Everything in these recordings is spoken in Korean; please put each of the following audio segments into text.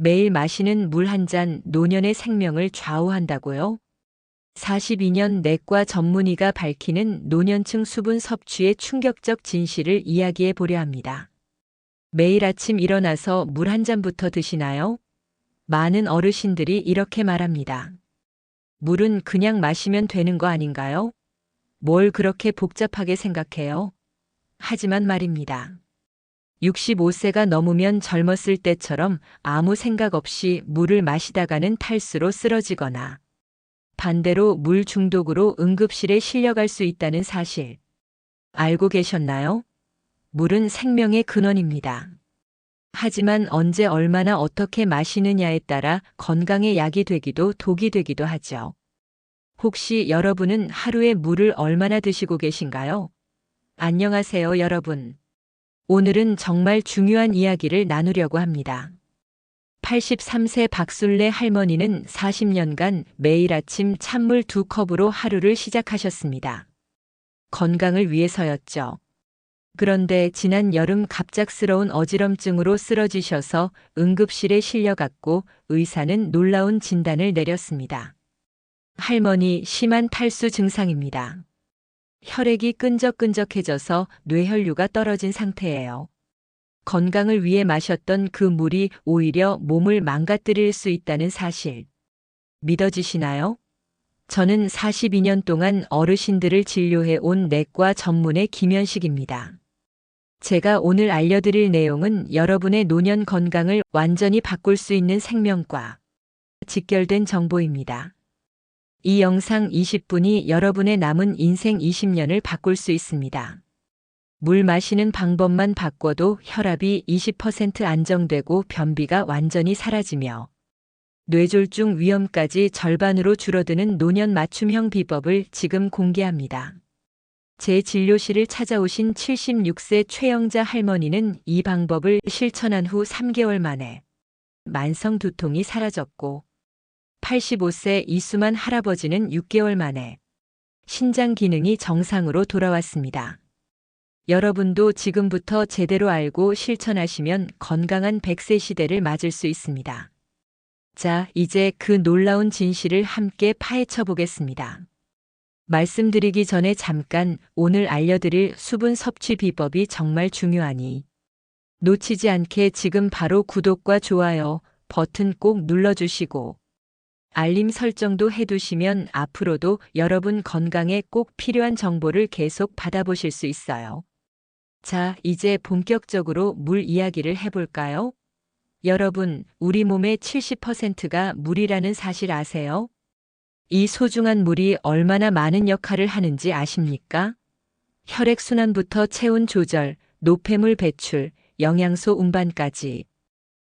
매일 마시는 물 한 잔 노년의 생명을 좌우한다고요? 42년 내과 전문의가 밝히는 노년층 수분 섭취의 충격적 진실을 이야기해 보려 합니다. 매일 아침 일어나서 물 한 잔부터 드시나요? 많은 어르신들이 이렇게 말합니다. 물은 그냥 마시면 되는 거 아닌가요? 뭘 그렇게 복잡하게 생각해요? 하지만 말입니다. 65세가 넘으면 젊었을 때처럼 아무 생각 없이 물을 마시다가는 탈수로 쓰러지거나 반대로 물 중독으로 응급실에 실려갈 수 있다는 사실 알고 계셨나요? 물은 생명의 근원입니다. 하지만 언제 얼마나 어떻게 마시느냐에 따라 건강에 약이 되기도 독이 되기도 하죠. 혹시 여러분은 하루에 물을 얼마나 드시고 계신가요? 안녕하세요, 여러분. 오늘은 정말 중요한 이야기를 나누려고 합니다. 83세 박순례 할머니는 40년간 매일 아침 찬물 2컵으로 하루를 시작하셨습니다. 건강을 위해서였죠. 그런데 지난 여름 갑작스러운 어지럼증으로 쓰러지셔서 응급실에 실려갔고 의사는 놀라운 진단을 내렸습니다. 할머니 심한 탈수 증상입니다. 혈액이 끈적끈적해져서 뇌혈류가 떨어진 상태예요. 건강을 위해 마셨던 그 물이 오히려 몸을 망가뜨릴 수 있다는 사실. 믿어지시나요? 저는 42년 동안 어르신들을 진료해 온 내과 전문의 김현식입니다. 제가 오늘 알려드릴 내용은 여러분의 노년 건강을 완전히 바꿀 수 있는 생명과 직결된 정보입니다. 이 영상 20분이 여러분의 남은 인생 20년을 바꿀 수 있습니다. 물 마시는 방법만 바꿔도 혈압이 20% 안정되고 변비가 완전히 사라지며 뇌졸중 위험까지 절반으로 줄어드는 노년 맞춤형 비법을 지금 공개합니다. 제 진료실을 찾아오신 76세 최영자 할머니는 이 방법을 실천한 후 3개월 만에 만성 두통이 사라졌고 85세 이수만 할아버지는 6개월 만에 신장 기능이 정상으로 돌아왔습니다. 여러분도 지금부터 제대로 알고 실천하시면 건강한 100세 시대를 맞을 수 있습니다. 자, 이제 그 놀라운 진실을 함께 파헤쳐 보겠습니다. 말씀드리기 전에 잠깐 오늘 알려드릴 수분 섭취 비법이 정말 중요하니 놓치지 않게 지금 바로 구독과 좋아요 버튼 꼭 눌러주시고 알림 설정도 해두시면 앞으로도 여러분 건강에 꼭 필요한 정보를 계속 받아보실 수 있어요. 자, 이제 본격적으로 물 이야기를 해볼까요? 여러분, 우리 몸의 70%가 물이라는 사실 아세요? 이 소중한 물이 얼마나 많은 역할을 하는지 아십니까? 혈액순환부터 체온 조절, 노폐물 배출, 영양소 운반까지.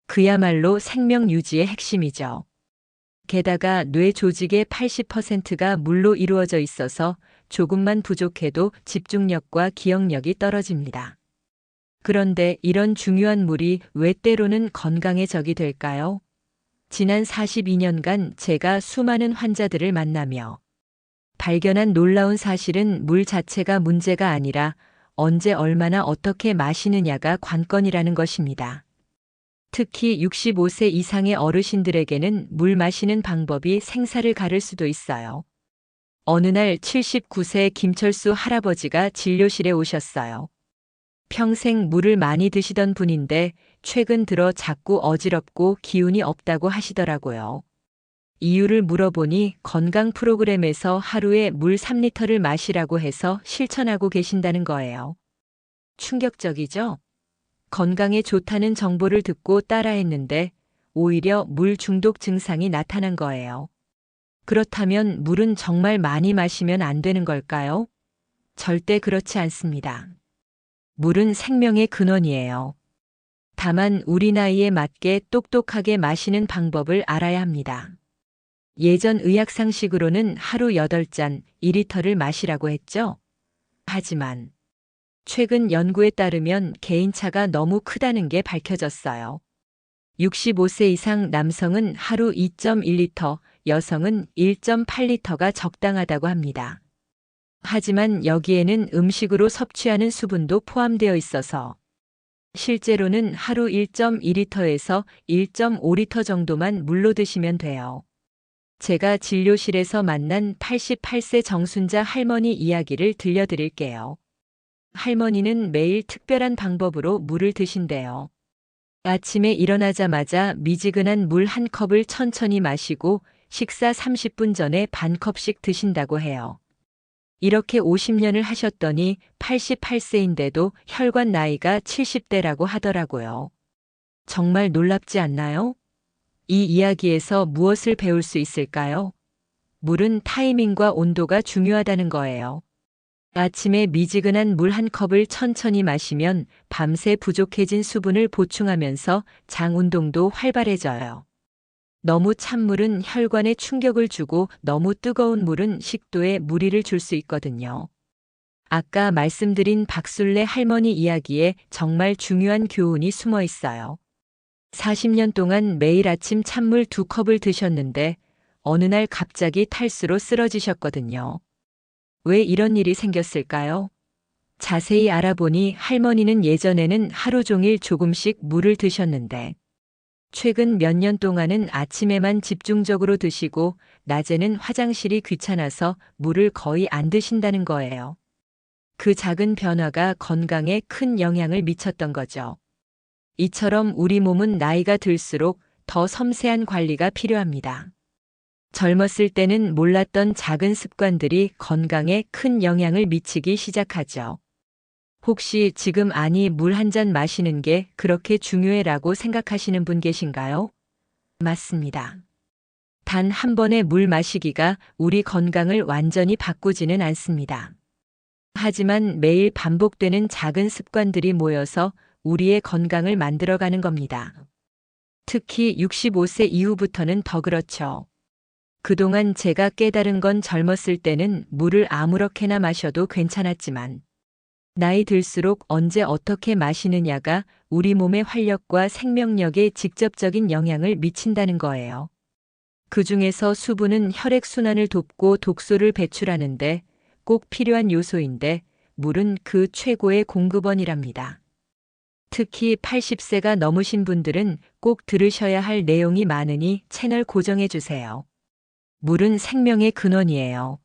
그야말로 생명 유지의 핵심이죠. 게다가 뇌 조직의 80%가 물로 이루어져 있어서 조금만 부족해도 집중력과 기억력이 떨어집니다. 그런데 이런 중요한 물이 왜 때로는 건강에 적이 될까요? 지난 42년간 제가 수많은 환자들을 만나며 발견한 놀라운 사실은 물 자체가 문제가 아니라 언제 얼마나 어떻게 마시느냐가 관건이라는 것입니다. 특히 65세 이상의 어르신들에게는 물 마시는 방법이 생사를 가를 수도 있어요. 어느 날 79세 김철수 할아버지가 진료실에 오셨어요. 평생 물을 많이 드시던 분인데 최근 들어 자꾸 어지럽고 기운이 없다고 하시더라고요. 이유를 물어보니 건강 프로그램에서 하루에 물 3리터를 마시라고 해서 실천하고 계신다는 거예요. 충격적이죠? 건강에 좋다는 정보를 듣고 따라했는데 오히려 물 중독 증상이 나타난 거예요. 그렇다면 물은 정말 많이 마시면 안 되는 걸까요? 절대 그렇지 않습니다. 물은 생명의 근원이에요. 다만 우리 나이에 맞게 똑똑하게 마시는 방법을 알아야 합니다. 예전 의학상식으로는 하루 8잔 2리터를 마시라고 했죠. 하지만 최근 연구에 따르면 개인차가 너무 크다는 게 밝혀졌어요. 65세 이상 남성은 하루 2.1리터, 여성은 1.8리터가 적당하다고 합니다. 하지만 여기에는 음식으로 섭취하는 수분도 포함되어 있어서 실제로는 하루 1.2리터에서 1.5리터 정도만 물로 드시면 돼요. 제가 진료실에서 만난 88세 정순자 할머니 이야기를 들려드릴게요. 할머니는 매일 특별한 방법으로 물을 드신대요. 아침에 일어나자마자 미지근한 물 한 컵을 천천히 마시고 식사 30분 전에 반 컵씩 드신다고 해요. 이렇게 50년을 하셨더니 88세인데도 혈관 나이가 70대라고 하더라고요. 정말 놀랍지 않나요? 이 이야기에서 무엇을 배울 수 있을까요? 물은 타이밍과 온도가 중요하다는 거예요. 아침에 미지근한 물 한 컵을 천천히 마시면 밤새 부족해진 수분을 보충하면서 장 운동도 활발해져요. 너무 찬 물은 혈관에 충격을 주고 너무 뜨거운 물은 식도에 무리를 줄 수 있거든요. 아까 말씀드린 박술래 할머니 이야기에 정말 중요한 교훈이 숨어 있어요. 40년 동안 매일 아침 찬물 2컵을 드셨는데 어느 날 갑자기 탈수로 쓰러지셨거든요. 왜 이런 일이 생겼을까요? 자세히 알아보니 할머니는 예전에는 하루 종일 조금씩 물을 드셨는데 최근 몇 년 동안은 아침에만 집중적으로 드시고 낮에는 화장실이 귀찮아서 물을 거의 안 드신다는 거예요. 그 작은 변화가 건강에 큰 영향을 미쳤던 거죠. 이처럼 우리 몸은 나이가 들수록 더 섬세한 관리가 필요합니다. 젊었을 때는 몰랐던 작은 습관들이 건강에 큰 영향을 미치기 시작하죠. 혹시 지금 아니 물 한 잔 마시는 게 그렇게 중요해라고 생각하시는 분 계신가요? 맞습니다. 단 한 번의 물 마시기가 우리 건강을 완전히 바꾸지는 않습니다. 하지만 매일 반복되는 작은 습관들이 모여서 우리의 건강을 만들어가는 겁니다. 특히 65세 이후부터는 더 그렇죠. 그동안 제가 깨달은 건 젊었을 때는 물을 아무렇게나 마셔도 괜찮았지만 나이 들수록 언제 어떻게 마시느냐가 우리 몸의 활력과 생명력에 직접적인 영향을 미친다는 거예요. 그 중에서 수분은 혈액순환을 돕고 독소를 배출하는데 꼭 필요한 요소인데 물은 그 최고의 공급원이랍니다. 특히 80세가 넘으신 분들은 꼭 들으셔야 할 내용이 많으니 채널 고정해 주세요. 물은 생명의 근원이에요.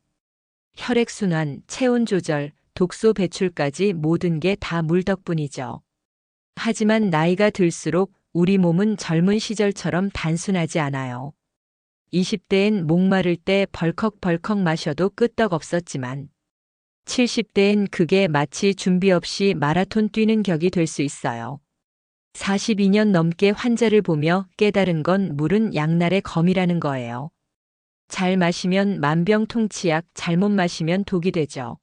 혈액순환, 체온 조절, 독소 배출까지 모든 게 다 물 덕분이죠. 하지만 나이가 들수록 우리 몸은 젊은 시절처럼 단순하지 않아요. 20대엔 목마를 때 벌컥벌컥 마셔도 끄떡 없었지만 70대엔 그게 마치 준비 없이 마라톤 뛰는 격이 될 수 있어요. 42년 넘게 환자를 보며 깨달은 건 물은 양날의 검이라는 거예요. 잘 마시면 만병통치약, 잘못 마시면 독이 되죠.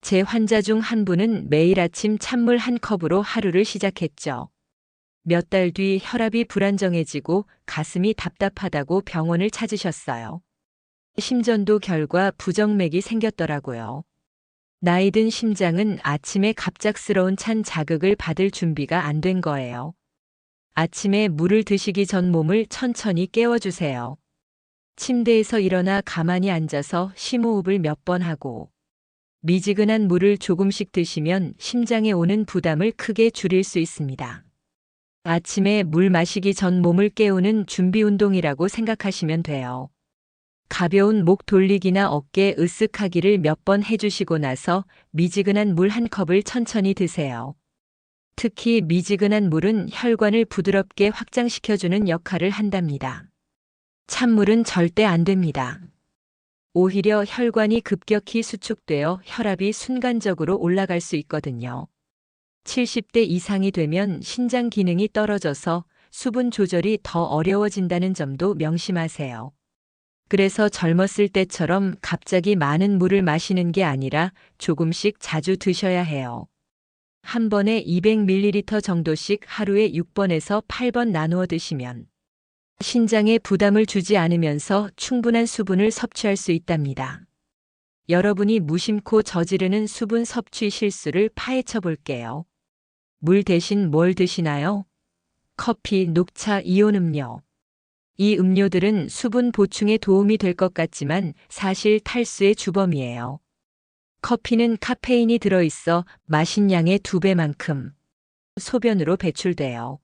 제 환자 중 한 분은 매일 아침 찬물 한 컵으로 하루를 시작했죠. 몇 달 뒤 혈압이 불안정해지고 가슴이 답답하다고 병원을 찾으셨어요. 심전도 결과 부정맥이 생겼더라고요. 나이 든 심장은 아침에 갑작스러운 찬 자극을 받을 준비가 안 된 거예요. 아침에 물을 드시기 전 몸을 천천히 깨워주세요. 침대에서 일어나 가만히 앉아서 심호흡을 몇 번 하고 미지근한 물을 조금씩 드시면 심장에 오는 부담을 크게 줄일 수 있습니다. 아침에 물 마시기 전 몸을 깨우는 준비 운동이라고 생각하시면 돼요. 가벼운 목 돌리기나 어깨 으쓱하기를 몇 번 해주시고 나서 미지근한 물 한 컵을 천천히 드세요. 특히 미지근한 물은 혈관을 부드럽게 확장시켜주는 역할을 한답니다. 찬물은 절대 안 됩니다. 오히려 혈관이 급격히 수축되어 혈압이 순간적으로 올라갈 수 있거든요. 70대 이상이 되면 신장 기능이 떨어져서 수분 조절이 더 어려워진다는 점도 명심하세요. 그래서 젊었을 때처럼 갑자기 많은 물을 마시는 게 아니라 조금씩 자주 드셔야 해요. 한 번에 200ml 정도씩 하루에 6번에서 8번 나누어 드시면 신장에 부담을 주지 않으면서 충분한 수분을 섭취할 수 있답니다. 여러분이 무심코 저지르는 수분 섭취 실수를 파헤쳐 볼게요. 물 대신 뭘 드시나요? 커피, 녹차, 이온 음료. 이 음료들은 수분 보충에 도움이 될 것 같지만 사실 탈수의 주범이에요. 커피는 카페인이 들어있어 마신 양의 2배만큼, 소변으로 배출돼요.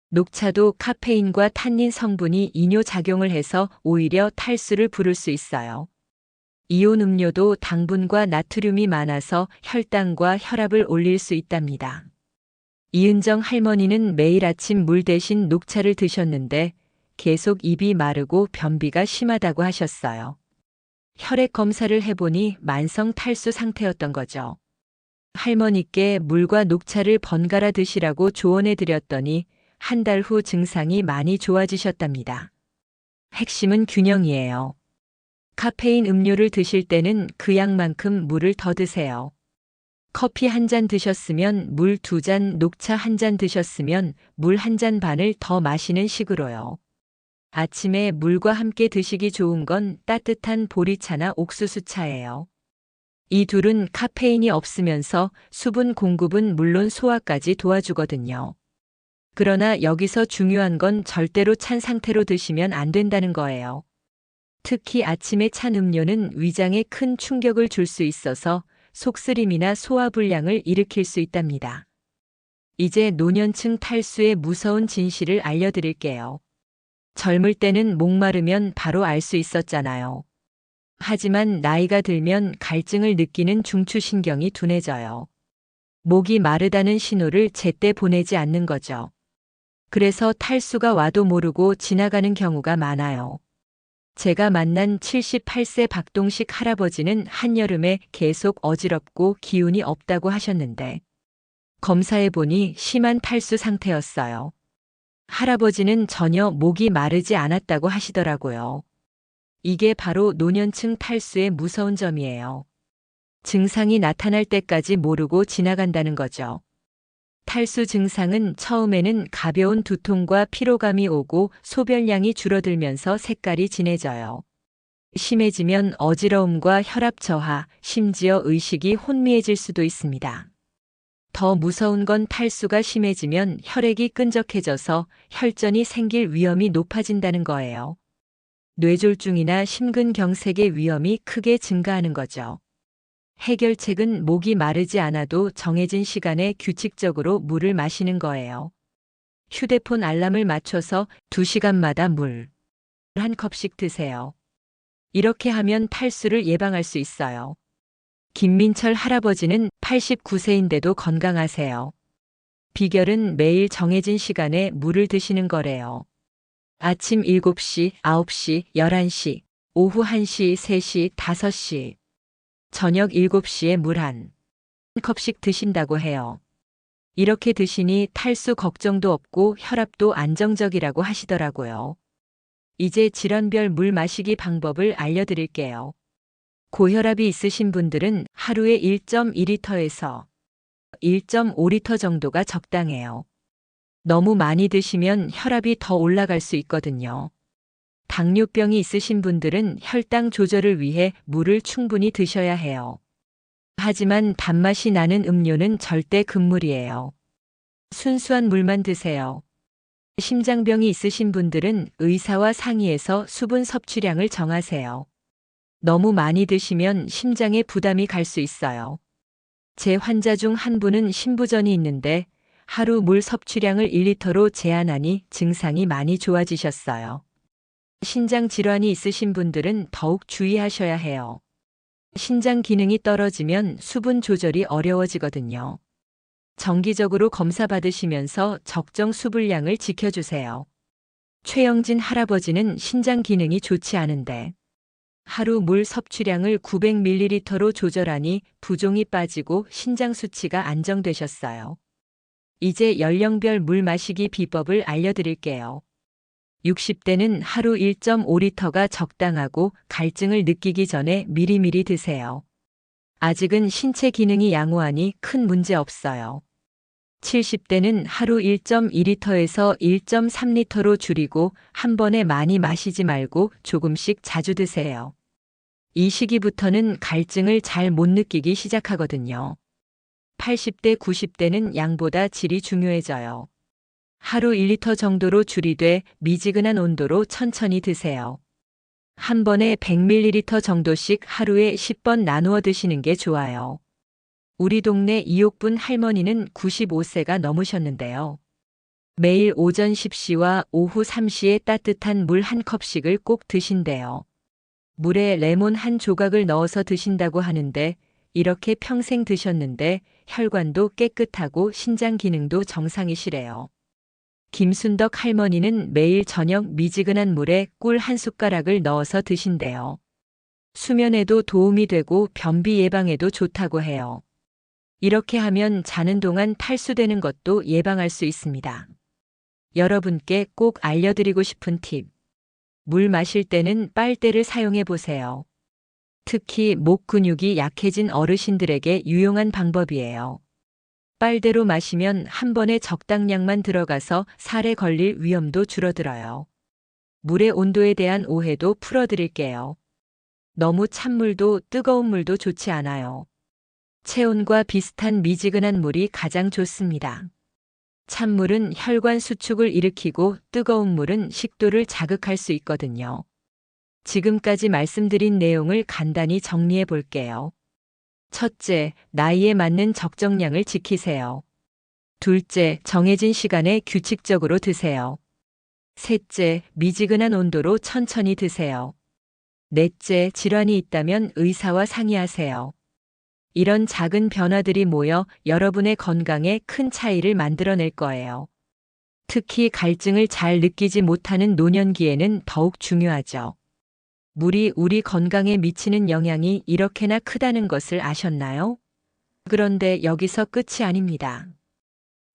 녹차도 카페인과 탄닌 성분이 이뇨작용을 해서 오히려 탈수를 부를 수 있어요. 이온 음료도 당분과 나트륨이 많아서 혈당과 혈압을 올릴 수 있답니다. 이은정 할머니는 매일 아침 물 대신 녹차를 드셨는데 계속 입이 마르고 변비가 심하다고 하셨어요. 혈액 검사를 해보니 만성 탈수 상태였던 거죠. 할머니께 물과 녹차를 번갈아 드시라고 조언해 드렸더니 한 달 후 증상이 많이 좋아지셨답니다. 핵심은 균형이에요. 카페인 음료를 드실 때는 그 양만큼 물을 더 드세요. 커피 한 잔 드셨으면 물 2잔, 녹차 한 잔 드셨으면 물 한 잔 반을 더 마시는 식으로요. 아침에 물과 함께 드시기 좋은 건 따뜻한 보리차나 옥수수차예요. 이 둘은 카페인이 없으면서 수분 공급은 물론 소화까지 도와주거든요. 그러나 여기서 중요한 건 절대로 찬 상태로 드시면 안 된다는 거예요. 특히 아침에 찬 음료는 위장에 큰 충격을 줄 수 있어서 속쓰림이나 소화불량을 일으킬 수 있답니다. 이제 노년층 탈수의 무서운 진실을 알려드릴게요. 젊을 때는 목마르면 바로 알 수 있었잖아요. 하지만 나이가 들면 갈증을 느끼는 중추신경이 둔해져요. 목이 마르다는 신호를 제때 보내지 않는 거죠. 그래서 탈수가 와도 모르고 지나가는 경우가 많아요. 제가 만난 78세 박동식 할아버지는 한여름에 계속 어지럽고 기운이 없다고 하셨는데 검사해보니 심한 탈수 상태였어요. 할아버지는 전혀 목이 마르지 않았다고 하시더라고요. 이게 바로 노년층 탈수의 무서운 점이에요. 증상이 나타날 때까지 모르고 지나간다는 거죠. 탈수 증상은 처음에는 가벼운 두통과 피로감이 오고 소변량이 줄어들면서 색깔이 진해져요. 심해지면 어지러움과 혈압 저하, 심지어 의식이 혼미해질 수도 있습니다. 더 무서운 건 탈수가 심해지면 혈액이 끈적해져서 혈전이 생길 위험이 높아진다는 거예요. 뇌졸중이나 심근경색의 위험이 크게 증가하는 거죠. 해결책은 목이 마르지 않아도 정해진 시간에 규칙적으로 물을 마시는 거예요. 휴대폰 알람을 맞춰서 2시간마다 물 한 컵씩 드세요. 이렇게 하면 탈수를 예방할 수 있어요. 김민철 할아버지는 89세인데도 건강하세요. 비결은 매일 정해진 시간에 물을 드시는 거래요. 아침 7시, 9시, 11시, 오후 1시, 3시, 5시. 저녁 7시에 물 한 컵씩 드신다고 해요. 이렇게 드시니 탈수 걱정도 없고 혈압도 안정적이라고 하시더라고요. 이제 질환별 물 마시기 방법을 알려드릴게요. 고혈압이 있으신 분들은 하루에 1.2리터에서 1.5리터 정도가 적당해요. 너무 많이 드시면 혈압이 더 올라갈 수 있거든요. 당뇨병이 있으신 분들은 혈당 조절을 위해 물을 충분히 드셔야 해요. 하지만 단맛이 나는 음료는 절대 금물이에요. 순수한 물만 드세요. 심장병이 있으신 분들은 의사와 상의해서 수분 섭취량을 정하세요. 너무 많이 드시면 심장에 부담이 갈 수 있어요. 제 환자 중 한 분은 신부전이 있는데 하루 물 섭취량을 1리터로 제한하니 증상이 많이 좋아지셨어요. 신장 질환이 있으신 분들은 더욱 주의하셔야 해요. 신장 기능이 떨어지면 수분 조절이 어려워지거든요. 정기적으로 검사 받으시면서 적정 수분량을 지켜주세요. 최영진 할아버지는 신장 기능이 좋지 않은데 하루 물 섭취량을 900ml로 조절하니 부종이 빠지고 신장 수치가 안정되셨어요. 이제 연령별 물 마시기 비법을 알려드릴게요. 60대는 하루 1.5리터가 적당하고 갈증을 느끼기 전에 미리미리 드세요. 아직은 신체 기능이 양호하니 큰 문제 없어요. 70대는 하루 1.2리터에서 1.3리터로 줄이고 한 번에 많이 마시지 말고 조금씩 자주 드세요. 이 시기부터는 갈증을 잘 못 느끼기 시작하거든요. 80대, 90대는 양보다 질이 중요해져요. 하루 1리터 정도로 줄이되 미지근한 온도로 천천히 드세요. 한 번에 100ml 정도씩 하루에 10번 나누어 드시는 게 좋아요. 우리 동네 이옥분 할머니는 95세가 넘으셨는데요. 매일 오전 10시와 오후 3시에 따뜻한 물 한 컵씩을 꼭 드신대요. 물에 레몬 한 조각을 넣어서 드신다고 하는데 이렇게 평생 드셨는데 혈관도 깨끗하고 신장 기능도 정상이시래요. 김순덕 할머니는 매일 저녁 미지근한 물에 꿀 한 숟가락을 넣어서 드신대요. 수면에도 도움이 되고 변비 예방에도 좋다고 해요. 이렇게 하면 자는 동안 탈수되는 것도 예방할 수 있습니다. 여러분께 꼭 알려드리고 싶은 팁. 물 마실 때는 빨대를 사용해 보세요. 특히 목 근육이 약해진 어르신들에게 유용한 방법이에요. 빨대로 마시면 한 번에 적당량만 들어가서 살에 걸릴 위험도 줄어들어요. 물의 온도에 대한 오해도 풀어드릴게요. 너무 찬 물도 뜨거운 물도 좋지 않아요. 체온과 비슷한 미지근한 물이 가장 좋습니다. 찬물은 혈관 수축을 일으키고 뜨거운 물은 식도를 자극할 수 있거든요. 지금까지 말씀드린 내용을 간단히 정리해 볼게요. 첫째, 나이에 맞는 적정량을 지키세요. 둘째, 정해진 시간에 규칙적으로 드세요. 셋째, 미지근한 온도로 천천히 드세요. 넷째, 질환이 있다면 의사와 상의하세요. 이런 작은 변화들이 모여 여러분의 건강에 큰 차이를 만들어낼 거예요. 특히 갈증을 잘 느끼지 못하는 노년기에는 더욱 중요하죠. 물이 우리 건강에 미치는 영향이 이렇게나 크다는 것을 아셨나요? 그런데 여기서 끝이 아닙니다.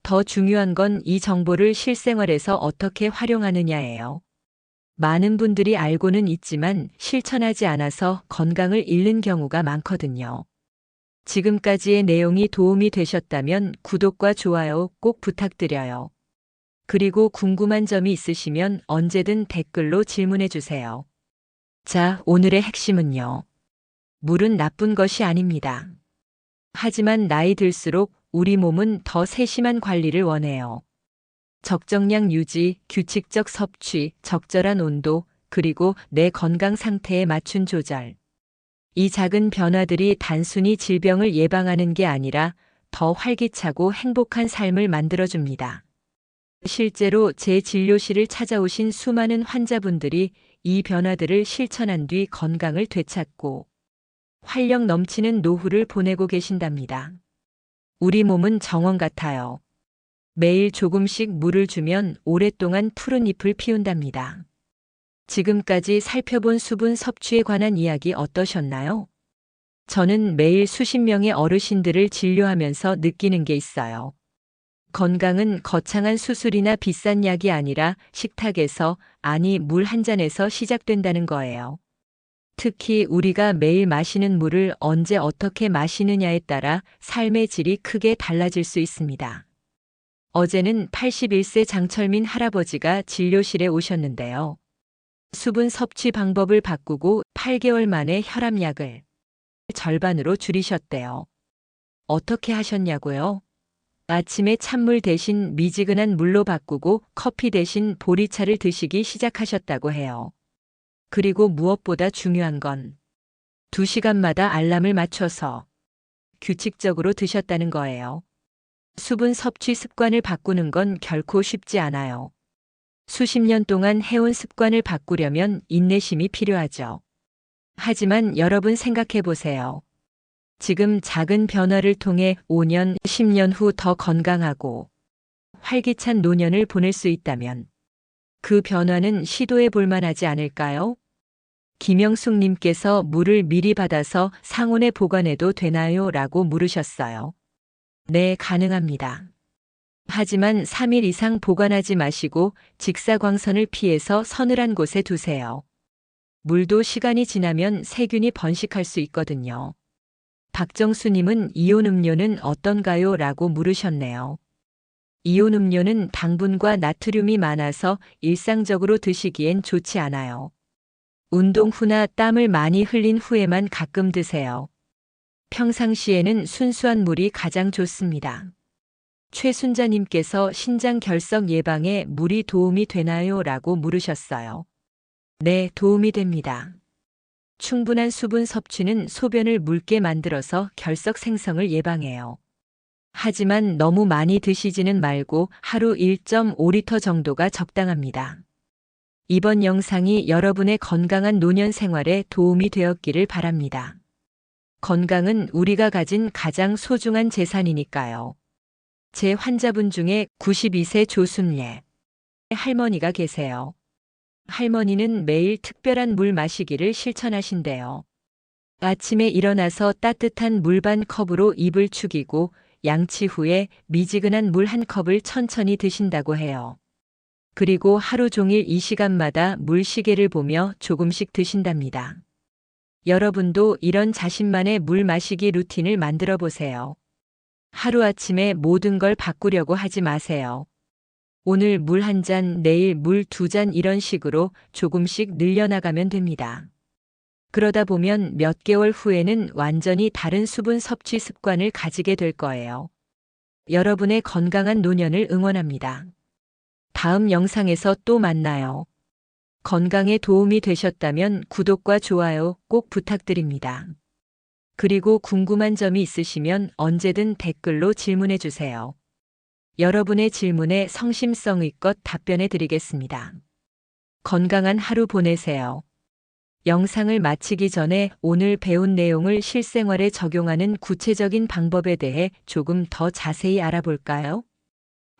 더 중요한 건 이 정보를 실생활에서 어떻게 활용하느냐예요. 많은 분들이 알고는 있지만 실천하지 않아서 건강을 잃는 경우가 많거든요. 지금까지의 내용이 도움이 되셨다면 구독과 좋아요 꼭 부탁드려요. 그리고 궁금한 점이 있으시면 언제든 댓글로 질문해 주세요. 자, 오늘의 핵심은요. 물은 나쁜 것이 아닙니다. 하지만 나이 들수록 우리 몸은 더 세심한 관리를 원해요. 적정량 유지, 규칙적 섭취, 적절한 온도, 그리고 내 건강 상태에 맞춘 조절. 이 작은 변화들이 단순히 질병을 예방하는 게 아니라 더 활기차고 행복한 삶을 만들어줍니다. 실제로 제 진료실을 찾아오신 수많은 환자분들이 이 변화들을 실천한 뒤 건강을 되찾고 활력 넘치는 노후를 보내고 계신답니다. 우리 몸은 정원 같아요. 매일 조금씩 물을 주면 오랫동안 푸른 잎을 피운답니다. 지금까지 살펴본 수분 섭취에 관한 이야기 어떠셨나요? 저는 매일 수십 명의 어르신들을 진료하면서 느끼는 게 있어요. 건강은 거창한 수술이나 비싼 약이 아니라 식탁에서, 아니 물 한 잔에서 시작된다는 거예요. 특히 우리가 매일 마시는 물을 언제 어떻게 마시느냐에 따라 삶의 질이 크게 달라질 수 있습니다. 어제는 81세 장철민 할아버지가 진료실에 오셨는데요. 수분 섭취 방법을 바꾸고 8개월 만에 혈압약을 절반으로 줄이셨대요. 어떻게 하셨냐고요? 아침에 찬물 대신 미지근한 물로 바꾸고 커피 대신 보리차를 드시기 시작하셨다고 해요. 그리고 무엇보다 중요한 건 2시간마다 알람을 맞춰서 규칙적으로 드셨다는 거예요. 수분 섭취 습관을 바꾸는 건 결코 쉽지 않아요. 수십 년 동안 해온 습관을 바꾸려면 인내심이 필요하죠. 하지만 여러분 생각해 보세요. 지금 작은 변화를 통해 5년, 10년 후 더 건강하고 활기찬 노년을 보낼 수 있다면 그 변화는 시도해 볼 만하지 않을까요? 김영숙님께서 물을 미리 받아서 상온에 보관해도 되나요? 라고 물으셨어요. 네, 가능합니다. 하지만 3일 이상 보관하지 마시고 직사광선을 피해서 서늘한 곳에 두세요. 물도 시간이 지나면 세균이 번식할 수 있거든요. 박정수님은 이온 음료는 어떤가요? 라고 물으셨네요. 이온 음료는 당분과 나트륨이 많아서 일상적으로 드시기엔 좋지 않아요. 운동 후나 땀을 많이 흘린 후에만 가끔 드세요. 평상시에는 순수한 물이 가장 좋습니다. 최순자님께서 신장 결석 예방에 물이 도움이 되나요? 라고 물으셨어요. 네, 도움이 됩니다. 충분한 수분 섭취는 소변을 묽게 만들어서 결석 생성을 예방해요. 하지만 너무 많이 드시지는 말고 하루 1.5리터 정도가 적당합니다. 이번 영상이 여러분의 건강한 노년 생활에 도움이 되었기를 바랍니다. 건강은 우리가 가진 가장 소중한 재산이니까요. 제 환자분 중에 92세 조순례 할머니가 계세요. 할머니는 매일 특별한 물 마시기를 실천하신대요. 아침에 일어나서 따뜻한 물 반 컵으로 입을 축이고 양치 후에 미지근한 물 한 컵을 천천히 드신다고 해요. 그리고 하루 종일 이 시간마다 물 시계를 보며 조금씩 드신답니다. 여러분도 이런 자신만의 물 마시기 루틴을 만들어 보세요. 하루아침에 모든 걸 바꾸려고 하지 마세요. 오늘 물 한 잔, 내일 물 2잔 이런 식으로 조금씩 늘려나가면 됩니다. 그러다 보면 몇 개월 후에는 완전히 다른 수분 섭취 습관을 가지게 될 거예요. 여러분의 건강한 노년을 응원합니다. 다음 영상에서 또 만나요. 건강에 도움이 되셨다면 구독과 좋아요 꼭 부탁드립니다. 그리고 궁금한 점이 있으시면 언제든 댓글로 질문해 주세요. 여러분의 질문에 성심성의껏 답변해 드리겠습니다. 건강한 하루 보내세요. 영상을 마치기 전에 오늘 배운 내용을 실생활에 적용하는 구체적인 방법에 대해 조금 더 자세히 알아볼까요?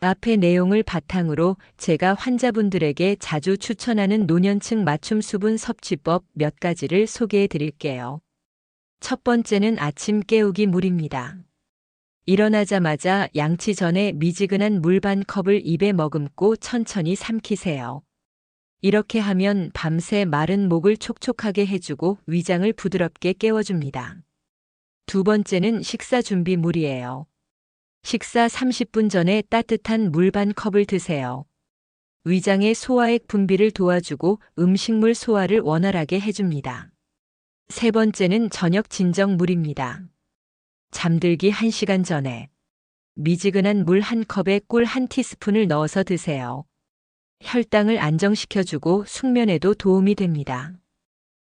앞의 내용을 바탕으로 제가 환자분들에게 자주 추천하는 노년층 맞춤 수분 섭취법 몇 가지를 소개해 드릴게요. 첫 번째는 아침 깨우기 물입니다. 일어나자마자 양치 전에 미지근한 물 반 컵을 입에 머금고 천천히 삼키세요. 이렇게 하면 밤새 마른 목을 촉촉하게 해주고 위장을 부드럽게 깨워줍니다. 두 번째는 식사 준비 물이에요. 식사 30분 전에 따뜻한 물 반 컵을 드세요. 위장의 소화액 분비를 도와주고 음식물 소화를 원활하게 해줍니다. 세 번째는 저녁 진정 물입니다. 잠들기 1시간 전에 미지근한 물 한 컵에 꿀 한 티스푼을 넣어서 드세요. 혈당을 안정시켜주고 숙면에도 도움이 됩니다.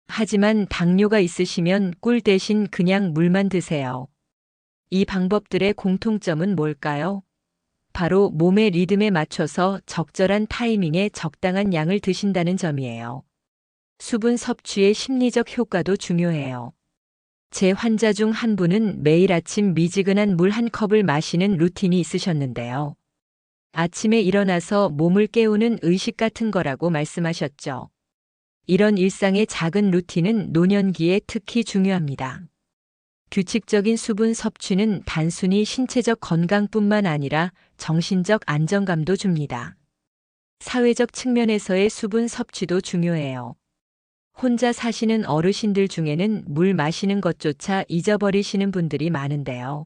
하지만 당뇨가 있으시면 꿀 대신 그냥 물만 드세요. 이 방법들의 공통점은 뭘까요? 바로 몸의 리듬에 맞춰서 적절한 타이밍에 적당한 양을 드신다는 점이에요. 수분 섭취의 심리적 효과도 중요해요. 제 환자 중 한 분은 매일 아침 미지근한 물 한 컵을 마시는 루틴이 있으셨는데요. 아침에 일어나서 몸을 깨우는 의식 같은 거라고 말씀하셨죠. 이런 일상의 작은 루틴은 노년기에 특히 중요합니다. 규칙적인 수분 섭취는 단순히 신체적 건강뿐만 아니라 정신적 안정감도 줍니다. 사회적 측면에서의 수분 섭취도 중요해요. 혼자 사시는 어르신들 중에는 물 마시는 것조차 잊어버리시는 분들이 많은데요.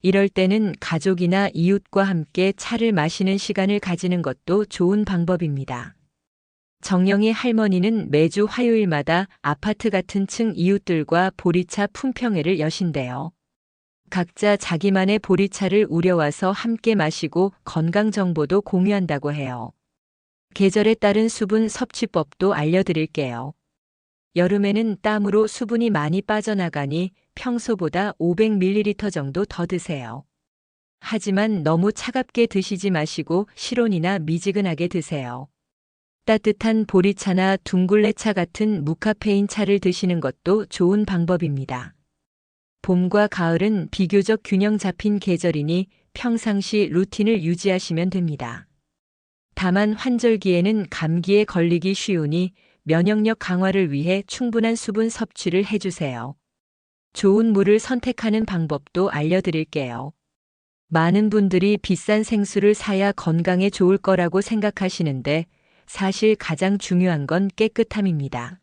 이럴 때는 가족이나 이웃과 함께 차를 마시는 시간을 가지는 것도 좋은 방법입니다. 정영희 할머니는 매주 화요일마다 아파트 같은 층 이웃들과 보리차 품평회를 여신대요. 각자 자기만의 보리차를 우려와서 함께 마시고 건강 정보도 공유한다고 해요. 계절에 따른 수분 섭취법도 알려드릴게요. 여름에는 땀으로 수분이 많이 빠져나가니 평소보다 500ml 정도 더 드세요. 하지만 너무 차갑게 드시지 마시고 실온이나 미지근하게 드세요. 따뜻한 보리차나 둥글레차 같은 무카페인 차를 드시는 것도 좋은 방법입니다. 봄과 가을은 비교적 균형 잡힌 계절이니 평상시 루틴을 유지하시면 됩니다. 다만 환절기에는 감기에 걸리기 쉬우니 면역력 강화를 위해 충분한 수분 섭취를 해주세요. 좋은 물을 선택하는 방법도 알려드릴게요. 많은 분들이 비싼 생수를 사야 건강에 좋을 거라고 생각하시는데 사실 가장 중요한 건 깨끗함입니다.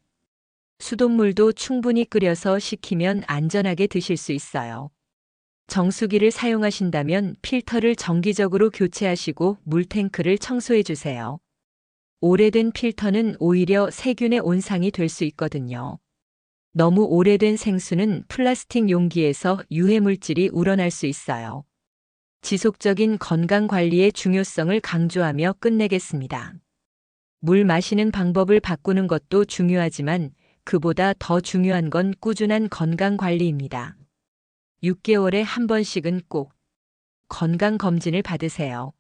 수돗물도 충분히 끓여서 식히면 안전하게 드실 수 있어요. 정수기를 사용하신다면 필터를 정기적으로 교체하시고 물탱크를 청소해 주세요. 오래된 필터는 오히려 세균의 온상이 될 수 있거든요. 너무 오래된 생수는 플라스틱 용기에서 유해물질이 우러날 수 있어요. 지속적인 건강 관리의 중요성을 강조하며 끝내겠습니다. 물 마시는 방법을 바꾸는 것도 중요하지만 그보다 더 중요한 건 꾸준한 건강 관리입니다. 6개월에 한 번씩은 꼭 건강 검진을 받으세요.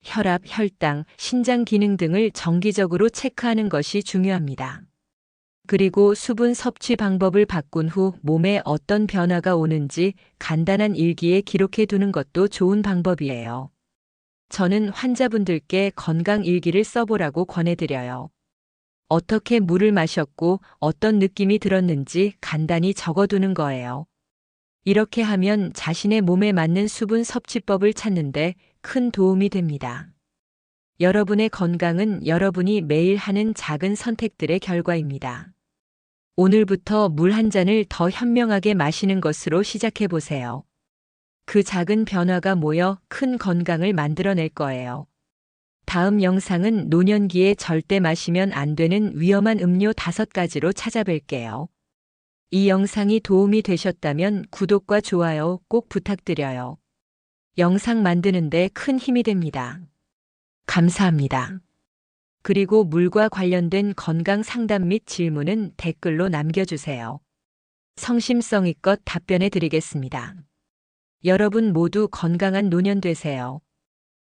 혈압, 혈당, 신장 기능 등을 정기적으로 체크하는 것이 중요합니다. 그리고 수분 섭취 방법을 바꾼 후 몸에 어떤 변화가 오는지 간단한 일기에 기록해 두는 것도 좋은 방법이에요. 저는 환자분들께 건강 일기를 써보라고 권해드려요. 어떻게 물을 마셨고 어떤 느낌이 들었는지 간단히 적어두는 거예요. 이렇게 하면 자신의 몸에 맞는 수분 섭취법을 찾는데 큰 도움이 됩니다. 여러분의 건강은 여러분이 매일 하는 작은 선택들의 결과입니다. 오늘부터 물 한 잔을 더 현명하게 마시는 것으로 시작해 보세요. 그 작은 변화가 모여 큰 건강을 만들어낼 거예요. 다음 영상은 노년기에 절대 마시면 안 되는 위험한 음료 5가지로 찾아뵐게요. 이 영상이 도움이 되셨다면 구독과 좋아요 꼭 부탁드려요. 영상 만드는데 큰 힘이 됩니다. 감사합니다. 그리고 물과 관련된 건강 상담 및 질문은 댓글로 남겨주세요. 성심성의껏 답변해 드리겠습니다. 여러분 모두 건강한 노년 되세요.